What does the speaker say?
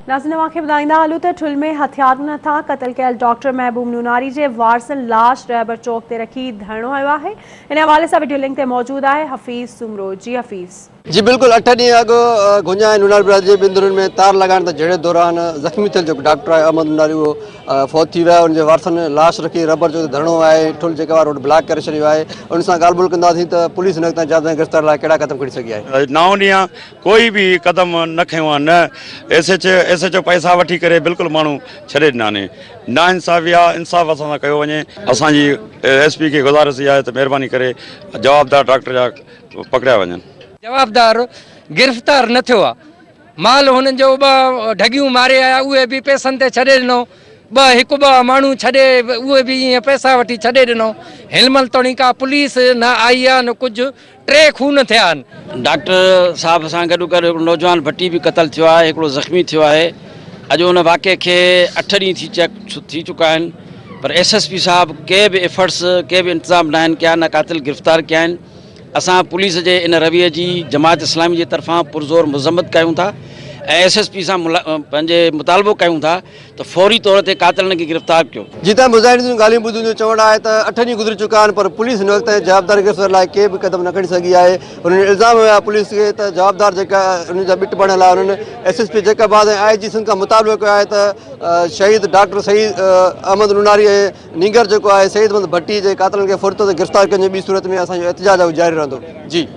नाज़रीन खे ॿुधाईंदा हलूं त ठुल में हथियारनि सां क़त्ल कयल डॉक्टर महबूब नूनारी जे वारसनि लाश रहबर चौक ते रखी धरणो हयो आहे। इन हवाले सां वीडियो लिंक ते मौजूद आहे हफ़ीज़ सुमरो। जी हफ़ीज़। जी बिल्कुल 8 ॾींहं अॻु गुंजा ऐं नूनारी बिरादरी जे बिंदुरुनि में तार लॻाइण जहिड़े दौरान ज़ख़्मी थियल जेको डॉक्टर आहे अहमद नूनारी उहो फौत थी वियो आहे। उनजे वारसनि लाश रखी रबर जो धरणो आहे, ठुल जेका रोड ब्लॉक करे छॾियो आहे। उन सां ॻाल्हि ॿोल कंदासीं त पुलिस हिन ताईं जांच ऐं गिरफ़्तार लाइ कहिड़ा क़दम खणी सघी आहे। 9 ॾींहं कोई भी कदम न खयो आहे, न एसएचओ पैसा वठी करे बिल्कुलु माण्हू छॾे ॾिना आहिनि। नाइंसाफ़ी आहे, इंसाफ़ असां सां कयो वञे। असांजी एसपी खे गुज़ारिश आहे त महिरबानी करे जवाबदार डॉक्टर जा पकड़िया वञनि। जवाबदार गिरफ़्तार न थियो आहे। माल हुननि जो ॿ ढगियूं मारे आया, उहे बि पैसनि ते छॾे ॾिनो। हिकु ॿ माण्हू छॾे उहे बि ईअं पैसा वठी छॾे ॾिनो। हिनमहिल ताईं का पुलिस न आई आहे न कुझु। 3 खून थिया आहिनि। डॉक्टर साहब सां गॾु गॾु हिकिड़ो नौजवान भट्टी बि क़तल थियो आहे, हिकिड़ो ज़ख़्मी थियो आहे। अॼु उन वाक़े खे 8 ॾींहं थी चुका आहिनि, पर एसएसपी साहब के बि एफर्ट्स के बि इंतज़ाम न आहिनि कया, न कातिल गिरफ़्तार कया आहिनि। असां पुलिस जे इन रवैये जी जमात इस्लामी जे तरफ़ां पुरज़ोर मज़म्मत कयूं था ऐं एसएसपी सां पंहिंजे मुतालबो कयूं था त फौरी तौर ते कातिलनि खे गिरफ़्तार कयो। जितां मुज़ाहिरीन ॻाल्हियूं ॿुधियूं चवणु आहे त 8 ॾींहं गुज़री चुका आहिनि, पर पुलिस हिन वक़्तु जवाबदारी गिरफ़्तार लाइ के बि क़दम न खणी सघी आहे। उन्हनि इल्ज़ाम हुया पुलिस खे त जवाबदार जेका उन्हनि जा बिट बणियल आहे उन्हनि एसएसपी जैकबाद ऐं आईजी सिंध खां मुतालबो कयो आहे त शहीद डॉक्टर शहीद अहमद नूनारी ऐं नीगर जेको आहे शहीद अहमद भट्टी जे कातिलनि खे फौरी तौर ते गिरफ़्तार करण जी ॿी सूरत में असांजो एहतजाज आहे जारी रहंदो। जी।